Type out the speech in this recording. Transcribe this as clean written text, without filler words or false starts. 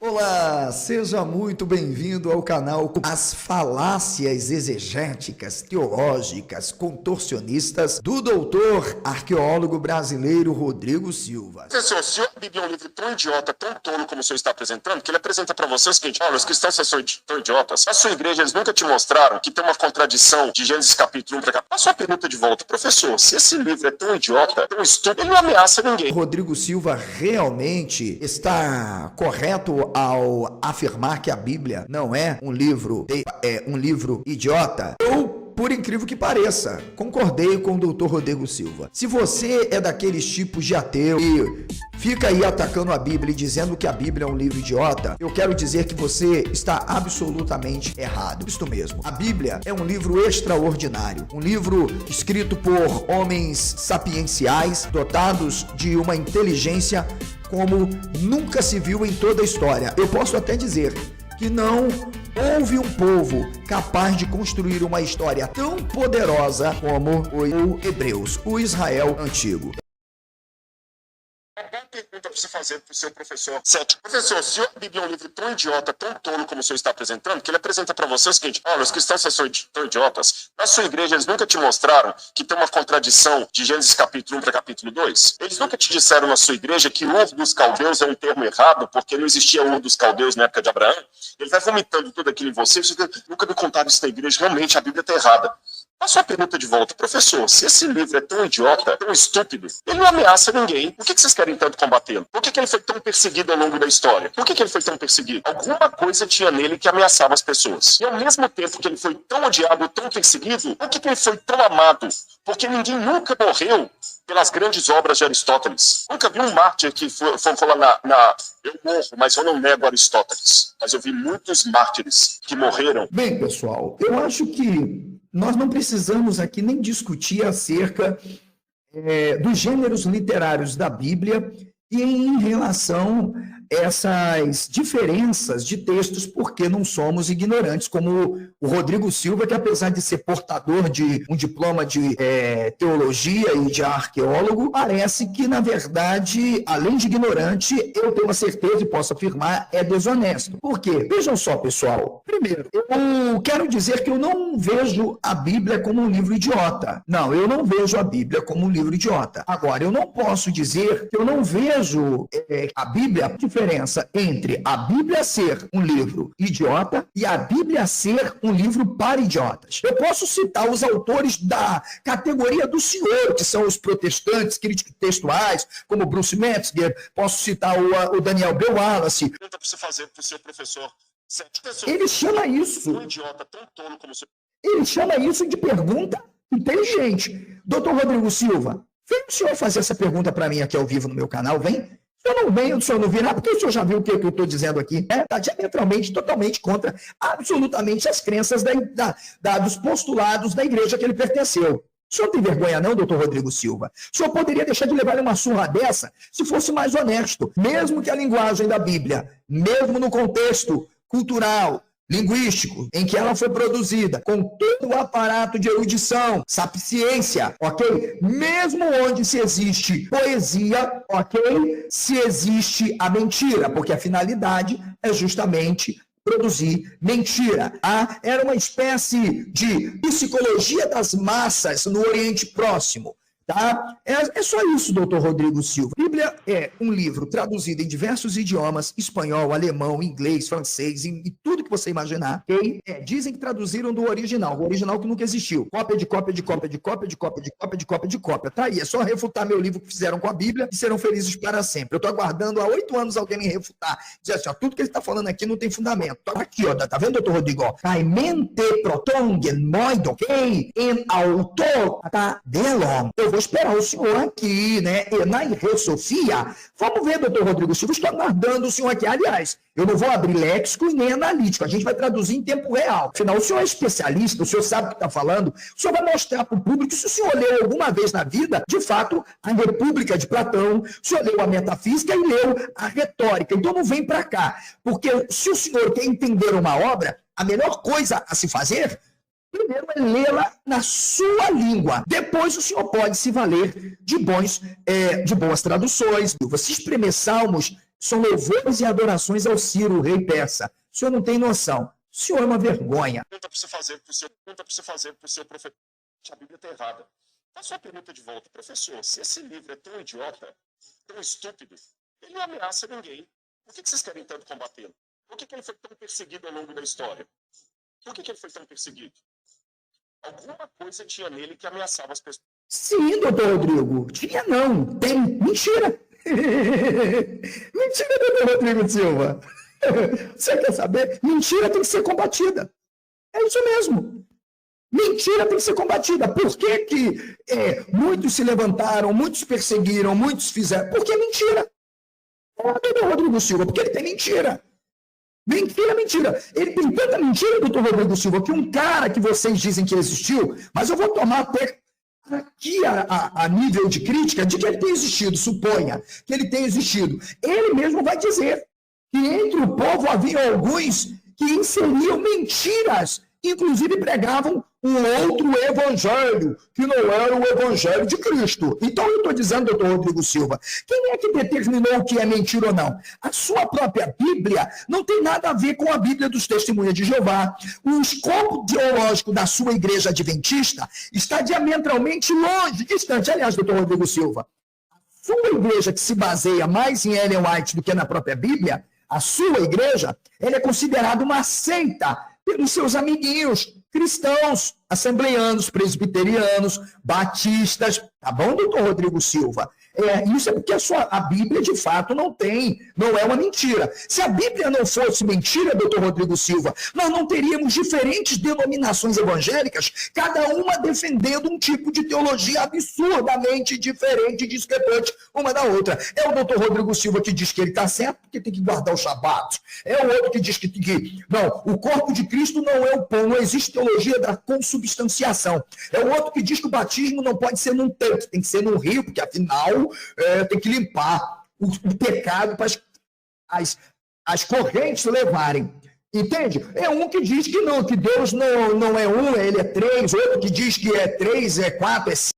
Olá, seja muito bem-vindo ao canal As Falácias Exegéticas, Teológicas, Contorcionistas do doutor arqueólogo brasileiro Rodrigo Silva. Professor, se a Bíblia é um livro tão idiota, tão tolo como o senhor está apresentando, que ele apresenta para você o seguinte: olha, os cristãos são tão idiotas. Na sua igreja, eles nunca te mostraram que tem uma contradição de Gênesis capítulo 1 para cá. A sua pergunta de volta: professor, se esse livro é tão idiota, tão estúpido, ele não ameaça ninguém. Rodrigo Silva realmente está correto ao afirmar que a Bíblia não é um livro idiota? Por incrível que pareça, concordei com o doutor Rodrigo Silva. Se você é daqueles tipos de ateu e fica aí atacando a Bíblia e dizendo que a Bíblia é um livro idiota, eu quero dizer que você está absolutamente errado. Isto mesmo, a Bíblia é um livro extraordinário, um livro escrito por homens sapienciais, dotados de uma inteligência como nunca se viu em toda a história. Eu posso até dizer que não houve um povo capaz de construir uma história tão poderosa como o Hebreus, o Israel antigo. Uma boa pergunta para você fazer para o seu professor cético. Professor, se a Bíblia é um livro tão idiota, tão tolo como o senhor está apresentando, que ele apresenta para você o seguinte: olha, os cristãos são tão idiotas. Na sua igreja, eles nunca te mostraram que tem uma contradição de Gênesis capítulo 1 para capítulo 2? Eles nunca te disseram na sua igreja que Ur dos Caldeus é um termo errado, porque não existia Ur dos Caldeus na época de Abraão? Ele vai vomitando tudo aquilo em você. Você nunca me contaram isso na igreja. Realmente, a Bíblia está errada. A sua pergunta de volta: professor, se esse livro é tão idiota, tão estúpido, ele não ameaça ninguém, por que vocês querem tanto combatê-lo? Por que ele foi tão perseguido ao longo da história? Por que ele foi tão perseguido? Alguma coisa tinha nele que ameaçava as pessoas. E ao mesmo tempo que ele foi tão odiado, tão perseguido, por que ele foi tão amado? Porque ninguém nunca morreu pelas grandes obras de Aristóteles. Nunca vi um mártir que foi falar eu morro, mas eu não nego Aristóteles. Mas eu vi muitos mártires que morreram. Bem, pessoal, eu acho que nós não precisamos aqui nem discutir acerca dos gêneros literários da Bíblia e em relação a essas diferenças de textos, porque não somos ignorantes, como o Rodrigo Silva, que apesar de ser portador de um diploma de teologia e de arqueólogo, parece que, na verdade, além de ignorante, eu tenho a certeza e posso afirmar, é desonesto. Por quê? Vejam só, pessoal. Primeiro, eu quero dizer que eu não vejo a Bíblia como um livro idiota. Não, eu não vejo a Bíblia como um livro idiota. Agora, eu não posso dizer que eu não vejo a Bíblia, a diferença entre a Bíblia ser um livro idiota e a Bíblia ser um livro para idiotas. Eu posso citar os autores da categoria do senhor, que são os protestantes críticos textuais, como Bruce Metzger, posso citar o Daniel B. Wallace. Pergunta para você fazer para o seu professor cético. Ele chama isso. Um idiota tão tolo como o senhor. Ele chama isso de pergunta inteligente. Doutor Rodrigo Silva, vem o senhor fazer essa pergunta para mim aqui ao vivo no meu canal, vem? O senhor não vem, o senhor não virá, porque o senhor já viu o que eu estou dizendo aqui. Está diametralmente, totalmente contra absolutamente as crenças dos postulados da igreja que ele pertenceu. O senhor tem vergonha não, doutor Rodrigo Silva? O senhor poderia deixar de levar uma surra dessa se fosse mais honesto, mesmo que a linguagem da Bíblia, mesmo no contexto cultural, linguístico, em que ela foi produzida, com todo o aparato de erudição, sapiência, ok? Mesmo onde se existe poesia, ok? Se existe a mentira, porque a finalidade é justamente produzir mentira. Era uma espécie de psicologia das massas no Oriente Próximo. Tá? É só isso, doutor Rodrigo Silva. A Bíblia é um livro traduzido em diversos idiomas, espanhol, alemão, inglês, francês, e tudo que você imaginar. Okay? Dizem que traduziram do original, o original que nunca existiu. Cópia de cópia de cópia de cópia de cópia de cópia de cópia de cópia. Tá aí, é só refutar meu livro que fizeram com a Bíblia e serão felizes para sempre. Eu tô aguardando há 8 anos alguém me refutar. Dizer assim, ó, tudo que ele está falando aqui não tem fundamento. Tá aqui, ó, tá vendo, doutor Rodrigo? Caimente protongen moido, ok? Em autor, tá? Delon. Eu vou esperar o senhor aqui, né? E na Sofia. Vamos ver, doutor Rodrigo Silva, estou aguardando o senhor aqui. Aliás, eu não vou abrir léxico e nem analítico, a gente vai traduzir em tempo real. Afinal, o senhor é especialista, o senhor sabe o que está falando, o senhor vai mostrar para o público se o senhor leu alguma vez na vida, de fato, a República de Platão, o senhor leu a Metafísica e leu a Retórica. Então não vem para cá, porque se o senhor quer entender uma obra, a melhor coisa a se fazer primeiro é lê-la na sua língua. Depois o senhor pode se valer de boas traduções. Você espremer Salmos São louvores e adorações ao Ciro, o rei persa. O senhor não tem noção. O senhor é uma vergonha. Pergunta para você fazer para o seu professor. A Bíblia está errada. Faça uma pergunta de volta. Professor, se esse livro é tão idiota, tão estúpido, ele não ameaça ninguém. Por que vocês querem tanto combatê-lo? Por que ele foi tão perseguido ao longo da história? Por que ele foi tão perseguido? Alguma coisa tinha nele que ameaçava as pessoas. Sim, doutor Rodrigo. Tinha não. Tem. Mentira. Mentira, doutor Rodrigo Silva. Você quer saber? Mentira tem que ser combatida. É isso mesmo. Mentira tem que ser combatida. Por que muitos se levantaram, muitos perseguiram, muitos fizeram? Porque é mentira. Doutor Rodrigo Silva, porque ele tem mentira. Mentira. Ele tem tanta mentira, doutor Rodrigo Silva, que um cara que vocês dizem que existiu, mas eu vou tomar até aqui a nível de crítica de que ele tem existido, suponha que ele tem existido. Ele mesmo vai dizer que entre o povo havia alguns que inseriam mentiras, inclusive pregavam um outro evangelho, que não era o evangelho de Cristo. Então eu estou dizendo, doutor Rodrigo Silva, quem é que determinou o que é mentira ou não? A sua própria Bíblia não tem nada a ver com a Bíblia dos Testemunhas de Jeová. O escopo teológico da sua igreja adventista está diametralmente longe, distante. Aliás, doutor Rodrigo Silva, a sua igreja que se baseia mais em Ellen White do que na própria Bíblia, a sua igreja, ela é considerada uma seita pelos seus amiguinhos cristãos, assembleianos, presbiterianos, batistas. Tá bom, doutor Rodrigo Silva? Isso é porque a Bíblia, de fato, não é uma mentira. Se a Bíblia não fosse mentira, doutor Rodrigo Silva, nós não teríamos diferentes denominações evangélicas, cada uma defendendo um tipo de teologia absurdamente diferente e discrepante uma da outra. É o doutor Rodrigo Silva que diz que ele está certo porque tem que guardar o Shabat. É o outro que diz que não, o corpo de Cristo não é o pão, não existe teologia da consubstanciação. É o outro que diz que o batismo não pode ser num tanque, tem que ser num rio, porque afinal tem que limpar o pecado para as correntes levarem. Entende? É um que diz que não, que Deus não é um, ele é três, outro que diz que é três, é quatro, é cinco.